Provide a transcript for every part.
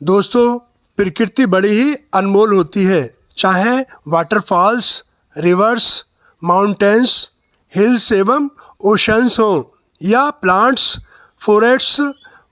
दोस्तों, प्रकृति बड़ी ही अनमोल होती है। चाहे वाटरफॉल्स, रिवर्स, माउंटेन्स, हिल्स एवं ओशंस हो, या प्लांट्स, फॉरेस्ट्स,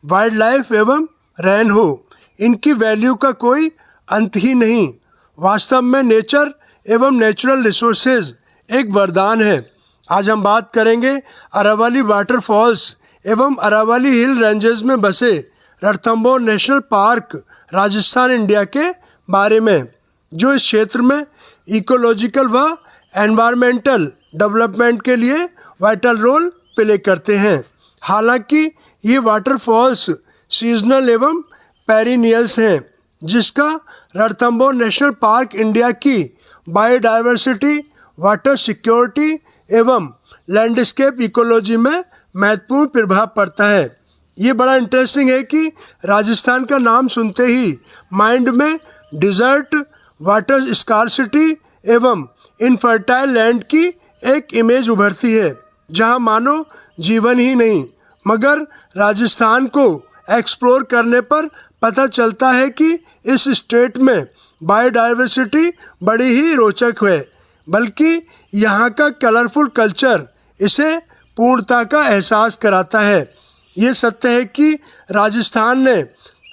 वाइल्ड लाइफ एवं रेन हो, इनकी वैल्यू का कोई अंत ही नहीं। वास्तव में नेचर एवं नेचुरल रिसोर्सेज एक वरदान है। आज हम बात करेंगे अरावली वाटरफॉल्स एवं अरावली हिल रेंजेस में बसे Ranthambore national park, Rajasthan, India के बारे में, जो इस क्षेत्र में इकोलॉजिकल व एनवायरमेंटल डेवलपमेंट के लिए वाइटल रोल प्ले करते हैं। हालांकि ये वाटरफॉल्स सीजनल एवं पेरिनियल्स हैं, जिसका रणथंभौर नेशनल पार्क इंडिया की बायोडाइवर्सिटी, वाटर सिक्योरिटी एवं लैंडस्केप इकोलॉजी में महत्वपूर्ण प्रभाव पड़ता है। ये बड़ा इंटरेस्टिंग है कि राजस्थान का नाम सुनते ही माइंड में डिज़र्ट, वाटर स्कार्सिटी एवं इनफर्टाइल लैंड की एक इमेज उभरती है, जहां मानो जीवन ही नहीं मगर राजस्थान को एक्सप्लोर करने पर पता चलता है कि इस स्टेट में बायोडाइवर्सिटी बड़ी ही रोचक है, बल्कि यहाँ का कलरफुल कल्चर इसे पूर्णता का एहसास कराता है। ये सत्य है कि राजस्थान ने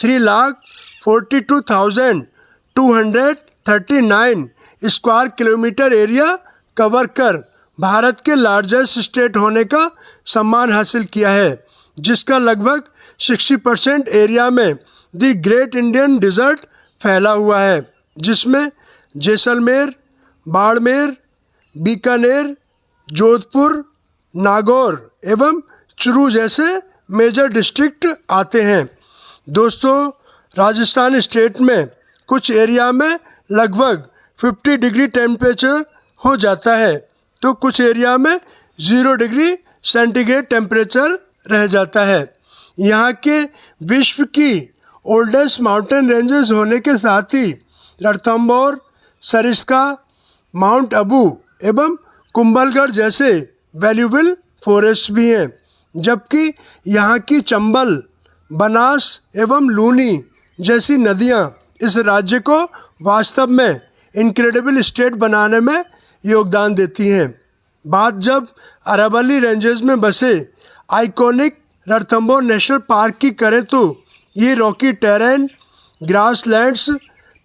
3,42,239 स्क्वायर किलोमीटर एरिया कवर कर भारत के लार्जेस्ट स्टेट होने का सम्मान हासिल किया है, जिसका लगभग 60% एरिया में द ग्रेट इंडियन डिज़र्ट फैला हुआ है, जिसमें जैसलमेर, बाड़मेर, बीकानेर, जोधपुर, नागौर एवं चुरू जैसे मेजर डिस्ट्रिक्ट आते हैं। दोस्तों, राजस्थान स्टेट में कुछ एरिया में लगभग 50 डिग्री टेम्परेचर हो जाता है, तो कुछ एरिया में 0 डिग्री सेंटीग्रेड टेम्परेचर रह जाता है। यहाँ के विश्व की ओल्डेस्ट माउंटेन रेंजेस होने के साथ ही रणथंभौर, सरिस्का, माउंट अबू एवं कुंभलगढ़ जैसे वैल्यूबल फॉरेस्ट भी हैं, जबकि यहाँ की चंबल, बनास एवं लूनी जैसी नदियाँ इस राज्य को वास्तव में इनक्रेडिबल स्टेट बनाने में योगदान देती हैं। बात जब अरावली रेंजेस में बसे आइकॉनिक रणथंभौर नेशनल पार्क की करें तो ये रॉकी टेरेन, ग्रासलैंड्स,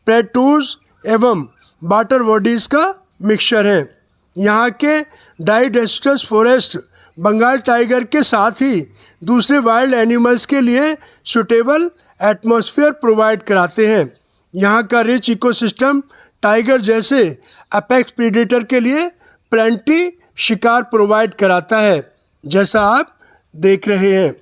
प्लेटूज एवं वाटर बॉडीज़ का मिक्सचर है। यहाँ के डाइडेसिडस फॉरेस्ट बंगाल टाइगर के साथ ही दूसरे वाइल्ड एनिमल्स के लिए सूटेबल एटमॉस्फेयर प्रोवाइड कराते हैं। यहाँ का रिच इकोसिस्टम टाइगर जैसे अपेक्स प्रीडेटर के लिए प्लेंटी शिकार प्रोवाइड कराता है, जैसा आप देख रहे हैं।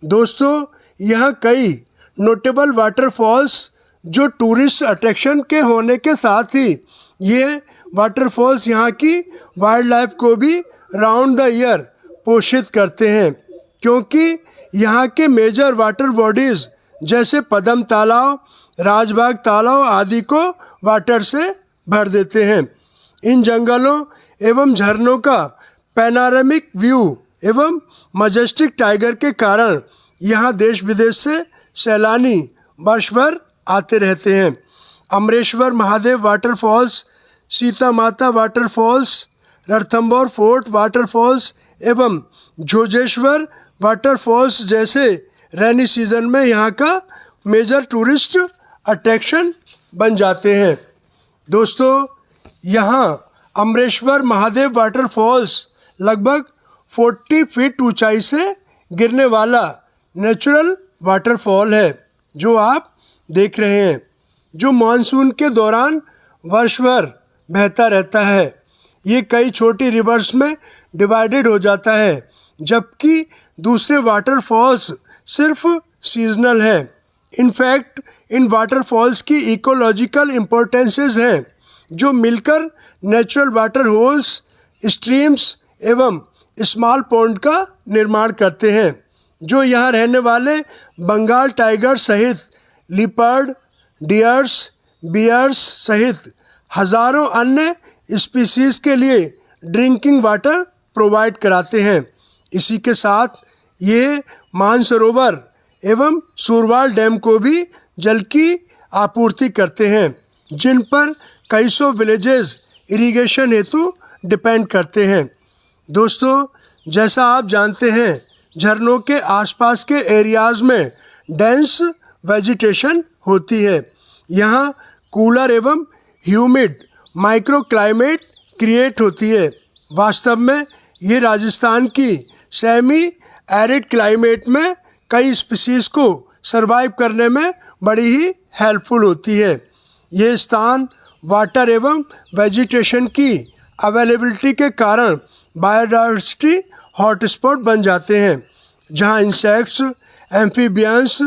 दोस्तों, यहाँ कई नोटेबल वाटरफॉल्स जो टूरिस्ट अट्रैक्शन के होने के साथ ही ये वाटरफॉल्स यहाँ की वाइल्ड लाइफ को भी राउंड द ईयर पोषित करते हैं, क्योंकि यहाँ के मेजर वाटर बॉडीज़ जैसे पद्म तालाब, राजबाग तालाब आदि को वाटर से भर देते हैं। इन जंगलों एवं झरनों का पैनारामिक व्यू एवं मजेस्टिक टाइगर के कारण यहाँ देश विदेश से सैलानी वर्ष भर आते रहते हैं। अमरेश्वर महादेव वाटरफॉल्स, सीता माता वाटरफॉल्स, रणथंभौर फोर्ट वाटरफॉल्स एवं जोजेश्वर वाटरफॉल्स जैसे रेनी सीजन में यहाँ का मेजर टूरिस्ट अट्रैक्शन बन जाते हैं। दोस्तों, यहाँ अमरेश्वर महादेव वाटरफॉल्स लगभग 40 फीट ऊंचाई से गिरने वाला नेचुरल वाटरफॉल है, जो आप देख रहे हैं, जो मानसून के दौरान वर्ष भर बहता रहता है। ये कई छोटी रिवर्स में डिवाइडेड हो जाता है, जबकि दूसरे वाटरफॉल्स सिर्फ सीजनल है। इनफैक्ट इन वाटरफॉल्स की इकोलॉजिकल इम्पोर्टेंसेस हैं, जो मिलकर नेचुरल वाटर होल्स, स्ट्रीम्स एवं स्मॉल पॉन्ड का निर्माण करते हैं, जो यहाँ रहने वाले बंगाल टाइगर सहित लिपर्ड, डियर्स, बियर्स सहित हज़ारों अन्य स्पीसीज़ के लिए ड्रिंकिंग वाटर प्रोवाइड कराते हैं। इसी के साथ ये मानसरोवर एवं सुरवाल डैम को भी जल की आपूर्ति करते हैं, जिन पर कई सौ विलेजेस इरिगेशन हेतु डिपेंड करते हैं। दोस्तों, जैसा आप जानते हैं, झरनों के आसपास के एरियाज़ में डेंस वेजिटेशन होती है। यहाँ कूलर एवं ह्यूमिड माइक्रो क्लाइमेट क्रिएट होती है। वास्तव में ये राजस्थान की सेमी एरिड क्लाइमेट में कई स्पीसीज़ को सरवाइव करने में बड़ी ही हेल्पफुल होती है। ये स्थान वाटर एवं वेजिटेशन की अवेलेबिलिटी के कारण बायोडाइवर्सिटी हॉटस्पॉट बन जाते हैं, जहां इंसेक्ट्स, एम्फीबियंस,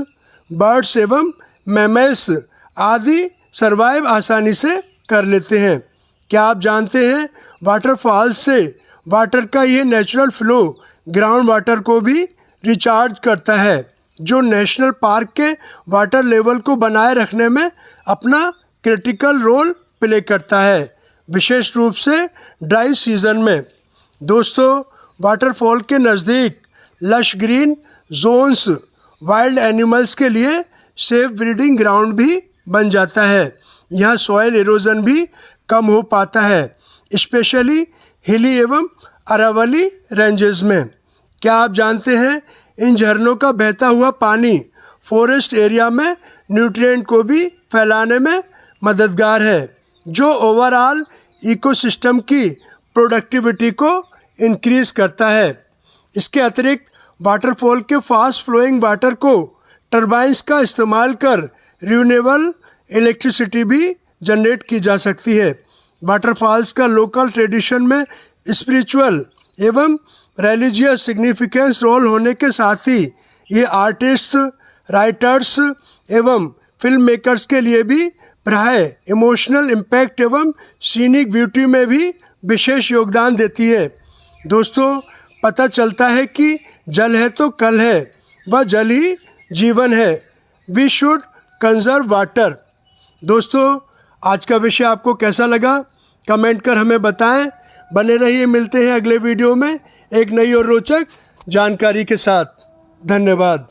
बर्ड्स एवं मैमल्स आदि सरवाइव आसानी से कर लेते हैं। क्या आप जानते हैं, वाटरफॉल्स से वाटर का ये नेचुरल फ्लो ग्राउंड वाटर को भी रिचार्ज करता है, जो नेशनल पार्क के वाटर लेवल को बनाए रखने में अपना क्रिटिकल रोल प्ले करता है, विशेष रूप से ड्राई सीजन में। दोस्तों, वाटरफॉल के नज़दीक lush green zones wild animals के लिए सेफ ब्रीडिंग ग्राउंड भी बन जाता है। यहाँ सॉइल इरोजन भी कम हो पाता है, स्पेशली हिली एवं अरावली रेंजेस में। क्या आप जानते हैं, इन झरनों का बहता हुआ पानी फॉरेस्ट एरिया में न्यूट्रिएंट को भी फैलाने में मददगार है, जो ओवरऑल इकोसिस्टम की प्रोडक्टिविटी को इंक्रीज करता है। इसके अतिरिक्त वाटरफॉल के फास्ट फ्लोइंग वाटर को टरबाइंस का इस्तेमाल कर रिन्यूएबल इलेक्ट्रिसिटी भी जनरेट की जा सकती है। वाटरफॉल्स का लोकल ट्रेडिशन में स्पिरिचुअल एवं रिलीजियस सिग्निफिकेंस रोल होने के साथ ही ये आर्टिस्ट्स, राइटर्स एवं फिल्म मेकर्स के लिए भी प्राय इमोशनल इम्पैक्ट एवं सीनिक ब्यूटी में भी विशेष योगदान देती है। दोस्तों, पता चलता है कि जल है तो कल है, वह जल ही जीवन है। We should conserve water. दोस्तों, आज का विषय आपको कैसा लगा, कमेंट कर हमें बताएं। बने रहिए, मिलते हैं अगले वीडियो में एक नई और रोचक जानकारी के साथ। धन्यवाद।